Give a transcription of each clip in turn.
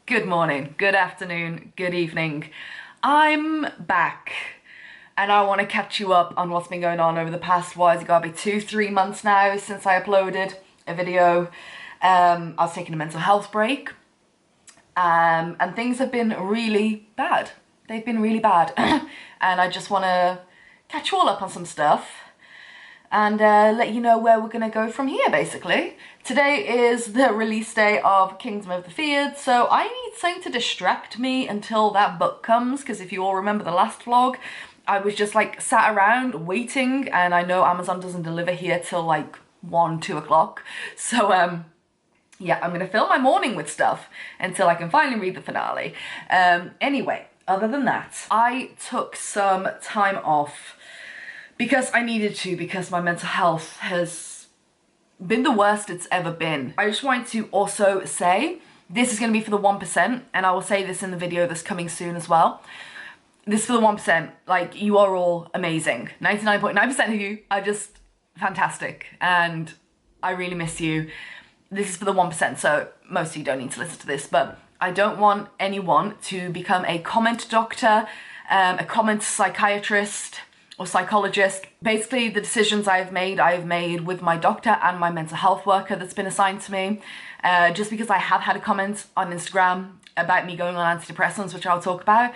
Good morning, good afternoon, good evening. I'm back and I want to catch you up on what's been going on over the past, what has it got to be 2-3 months now since I uploaded a video. I was taking a mental health break and things have been really bad. They've been really bad and I just want to catch you all up on some stuff and let you know where we're going to go from here, basically. Today is the release day of Kingdom of the Feared, so I need something to distract me until that book comes, because if you all remember the last vlog, I was just like sat around waiting, and I know Amazon doesn't deliver here till like 1-2 o'clock, so yeah, I'm going to fill my morning with stuff until I can finally read the finale. Anyway, other than that, I took some time off because I needed to, because my mental health has been the worst it's ever been. I just wanted to also say, this is going to be for the 1%, and I will say this in the video that's coming soon as well. This is for the 1%, like, you are all amazing. 99.9% of you are just fantastic, and I really miss you. This is for the 1%, so most of you don't need to listen to this, but I don't want anyone to become a comment doctor, a comment psychiatrist, or psychologist. Basically, the decisions I've made with my doctor and my mental health worker that's been assigned to me. Just because I have had a comment on Instagram about me going on antidepressants, which I'll talk about.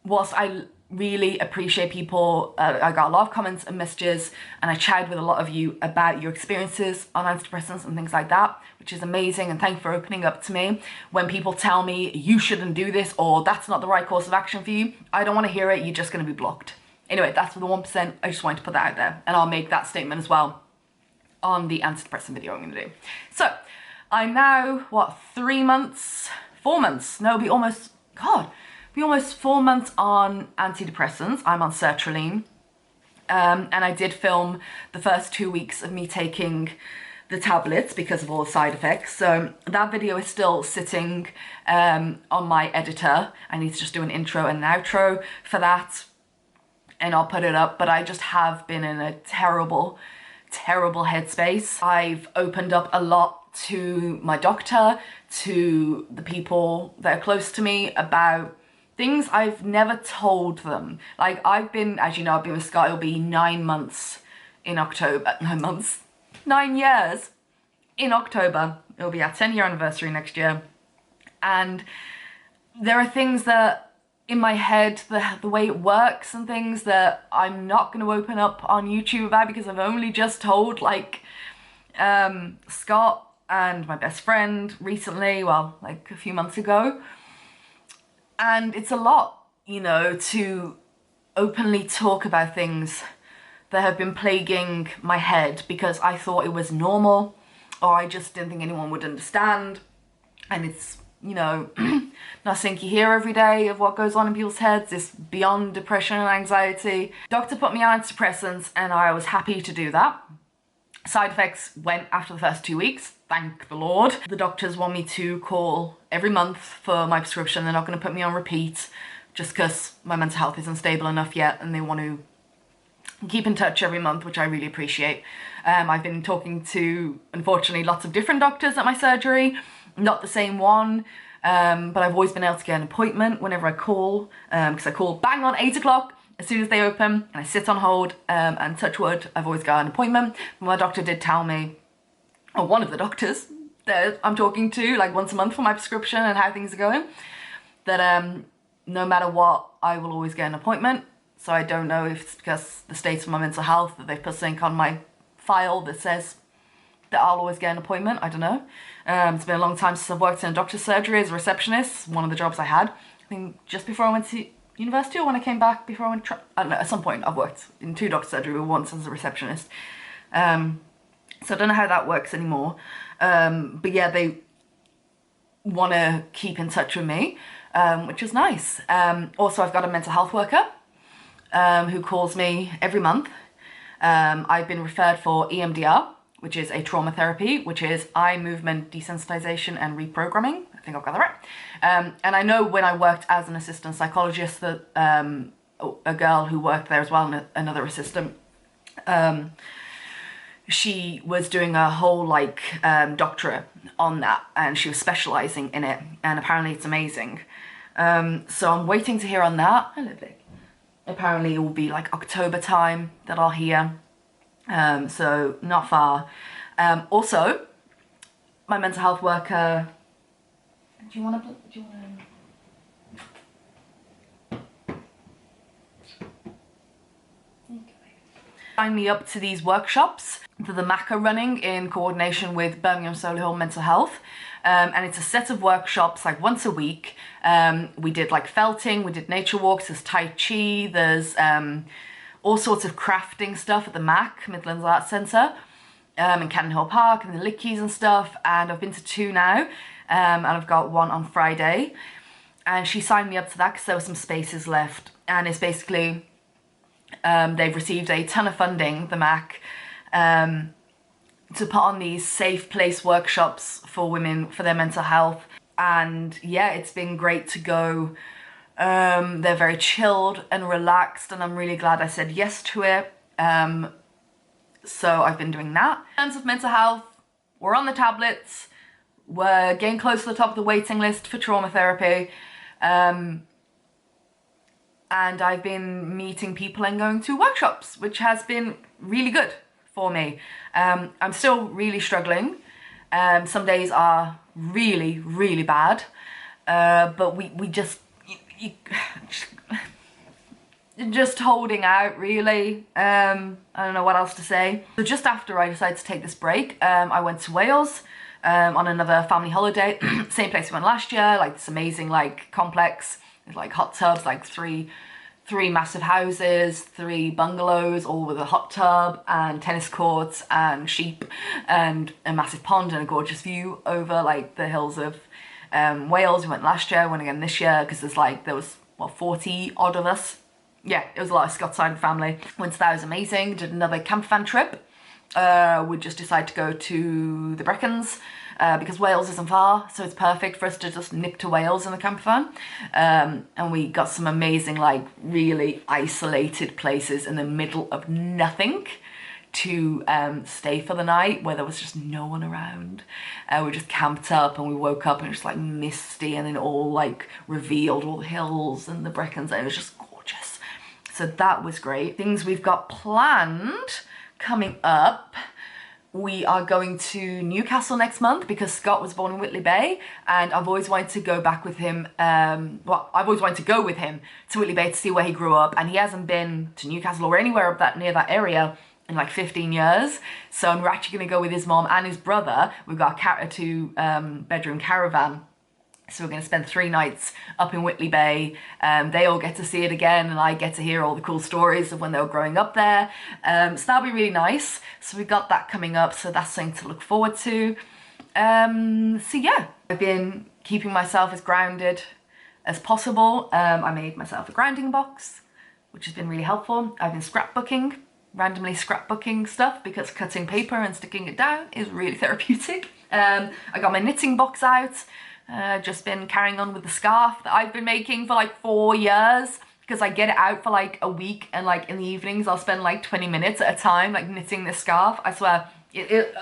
Whilst I really appreciate people, I got a lot of comments and messages, and I chatted with a lot of you about your experiences on antidepressants and things like that, which is amazing, and thank you for opening up to me. When people tell me you shouldn't do this or that's not the right course of action for you, I don't want to hear it, you're just going to be blocked. Anyway, that's for the 1%, I just wanted to put that out there, and I'll make that statement as well on the antidepressant video I'm going to do. So, I'm now, what, 4 months, no, it'll be almost, God, be almost 4 months on antidepressants. I'm on sertraline, and I did film the first 2 weeks of me taking the tablets because of all the side effects. So that video is still sitting on my editor. I need to just do an intro and an outro for that, and I'll put it up. But I just have been in a terrible, terrible headspace. I've opened up a lot to my doctor, to the people that are close to me about things I've never told them. Like, I've been, as you know, I've been with Scott, it'll be 9 months in October. 9 months? 9 years in October. It'll be our 10-year anniversary next year. And there are things that, in my head, the way it works and things that I'm not going to open up on YouTube about, because I've only just told, like, Scott and my best friend recently, well, like a few months ago. And it's a lot, you know, to openly talk about things that have been plaguing my head because I thought it was normal, or I just didn't think anyone would understand. And it's, you know, nothing you hear every day of what goes on in people's heads. It's beyond depression and anxiety. Doctor put me on antidepressants and I was happy to do that. Side effects went after the first 2 weeks, thank the Lord. The doctors want me to call every month for my prescription. They're not going to put me on repeat just because my mental health isn't stable enough yet, and they want to keep in touch every month, which I really appreciate. I've been talking to, unfortunately, lots of different doctors at my surgery, not the same one, but I've always been able to get an appointment whenever I call, because I call bang on 8 o'clock. As soon as they open, and I sit on hold, and touch wood, I've always got an appointment. My doctor did tell me, or one of the doctors that I'm talking to, like once a month for my prescription and how things are going, that no matter what, I will always get an appointment. So I don't know if it's because the state of my mental health that they've put something on my file that says that I'll always get an appointment. I don't know. It's been a long time since I've worked in a doctor's surgery as a receptionist, one of the jobs I had. I think just before I went to university, or when I came back before I went to I don't know, at some point I've worked in 2 doctor surgery, once as a receptionist. So I don't know how that works anymore. But yeah, they want to keep in touch with me, which is nice. Also, I've got a mental health worker who calls me every month. I've been referred for EMDR, which is a trauma therapy, which is eye movement desensitization and reprogramming. I think I've got that right. And I know when I worked as an assistant psychologist that a girl who worked there as well, another assistant, she was doing a whole like doctorate on that, and she was specializing in it, and apparently it's amazing. So I'm waiting to hear on that. Hello, Vic. Apparently it will be like October time that I'll hear, so not far. Also, my mental health worker, do you want to sign me up to these workshops that the MAC are running in coordination with Birmingham Solihull Mental Health. And it's a set of workshops like once a week. We did like felting, we did nature walks, there's Tai Chi, there's all sorts of crafting stuff at the MAC, Midlands Arts Centre, in Cannon Hill Park and the Lickies and stuff. And I've been to 2 now, and I've got one on Friday. And she signed me up to that because there were some spaces left. And it's basically, they've received a ton of funding, the MAC, to put on these safe place workshops for women for their mental health. And yeah, it's been great to go. They're very chilled and relaxed, and I'm really glad I said yes to it. So I've been doing that. In terms of mental health, we're on the tablets, we're getting close to the top of the waiting list for trauma therapy. And I've been meeting people and going to workshops, which has been really good for me. I'm still really struggling. Some days are really, really bad. But we just, just holding out, really. I don't know what else to say. So just after I decided to take this break, I went to Wales on another family holiday. Same place we went last year, like this amazing like complex with like hot tubs, like three massive houses, 3 bungalows, all with a hot tub and tennis courts and sheep and a massive pond and a gorgeous view over like the hills of Wales. We went last year, went again this year because there was what, 40 odd of us. Yeah, it was a lot of Scots side of the family. Went to that, it was amazing. Did another camper van trip. We just decided to go to the Brecons because Wales isn't far, so it's perfect for us to just nip to Wales in the camper van. And we got some amazing, like really isolated places in the middle of nothing to stay for the night, where there was just no one around. We just camped up and we woke up and it was just like misty, and then all like revealed all the hills and the Brecons, and it was just gorgeous. So that was great. Things we've got planned coming up. We are going to Newcastle next month because Scott was born in Whitley Bay, and I've always wanted to go back with him. Well, I've always wanted to go with him to Whitley Bay to see where he grew up, and he hasn't been to Newcastle or anywhere up that near that area in like 15 years. So we're actually going to go with his mom and his brother. We've got a 2-bedroom caravan. So we're going to spend 3 nights up in Whitley Bay. They all get to see it again, and I get to hear all the cool stories of when they were growing up there. So that'll be really nice. So we've got that coming up, so that's something to look forward to. So yeah, I've been keeping myself as grounded as possible. I made myself a grounding box, which has been really helpful. I've been scrapbooking, randomly scrapbooking stuff, because cutting paper and sticking it down is really therapeutic. I got my knitting box out. Just been carrying on with the scarf that I've been making for like 4 years, because I get it out for like a week, and like in the evenings I'll spend like 20 minutes at a time like knitting this scarf. I swear,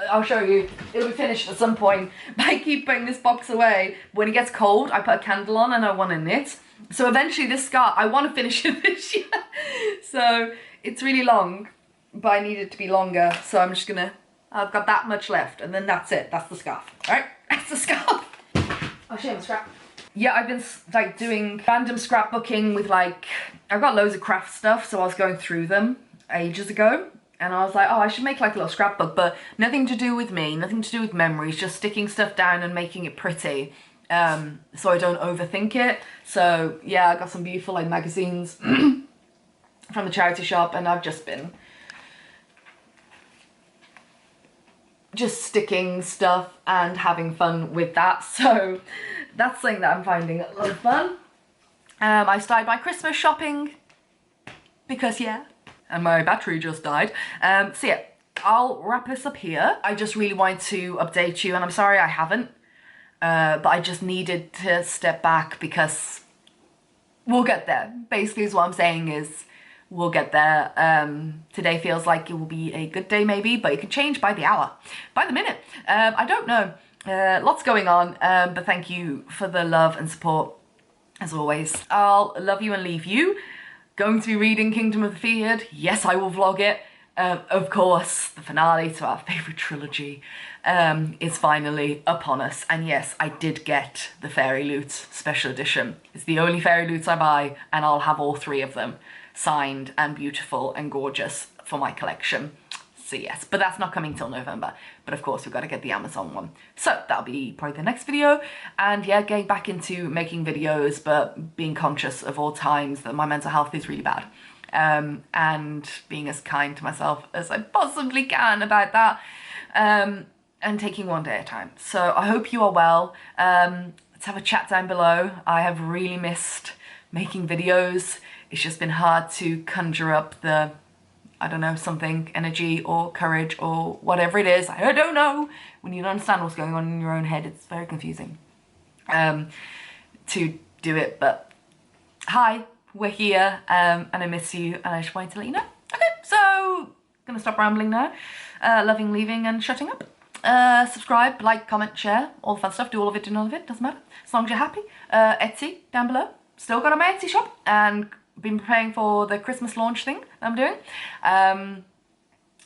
I'll show you, it'll be finished at some point, but I keep putting this box away. When it gets cold, I put a candle on and I want to knit. So eventually this scarf, I want to finish it this year. So it's really long, but I need it to be longer, so I'm just gonna, I've got that much left, and then that's it, that's the scarf. All right, that's the scarf. Oh shit, I'm scrap. Yeah, I've been like doing random scrapbooking with like, I've got loads of craft stuff, so I was going through them ages ago, and I was like, oh, I should make like a little scrapbook, but nothing to do with me, nothing to do with memories, just sticking stuff down and making it pretty, so I don't overthink it. So yeah, I got some beautiful like magazines from the charity shop, and I've just been sticking stuff and having fun with that. So that's something that I'm finding a lot of fun. I started my Christmas shopping because yeah, and my battery just died. So yeah, I'll wrap this up here. I just really wanted to update you, and I'm sorry I haven't, but I just needed to step back because we'll get there. Basically is what I'm saying is, we'll get there. Today feels like it will be a good day maybe, but it can change by the hour, by the minute. I don't know. Lots going on, but thank you for the love and support as always. I'll love you and leave you. Going to be reading Kingdom of the Feared. Yes, I will vlog it. Of course, the finale to our favourite trilogy is finally upon us. And yes, I did get the Fairy Loot special edition. It's the only Fairy Loots I buy, and I'll have all 3 of them signed and beautiful and gorgeous for my collection. So yes, but that's not coming till November. But of course, we've got to get the Amazon one. So that'll be probably the next video. And yeah, getting back into making videos, but being conscious of all times that my mental health is really bad. And being as kind to myself as I possibly can about that. And taking one day at a time. So I hope you are well. Let's have a chat down below. I have really missed making videos. It's just been hard to conjure up the, I don't know, something, energy or courage or whatever it is. I don't know. When you don't understand what's going on in your own head, it's very confusing to do it. But hi, we're here, and I miss you, and I just wanted to let you know. Okay, so gonna stop rambling now. Loving, leaving, and shutting up. Subscribe, like, comment, share, all the fun stuff. Do all of it, do none of it, doesn't matter. As long as you're happy. Etsy down below. Still got on my Etsy shop, and been preparing for the Christmas launch thing that I'm doing.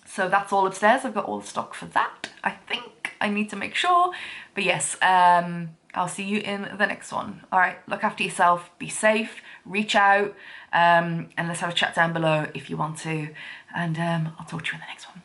So that's all upstairs. I've got all the stock for that. I think I need to make sure. But yes, I'll see you in the next one. All right, look after yourself, be safe, reach out, and let's have a chat down below if you want to. And I'll talk to you in the next one.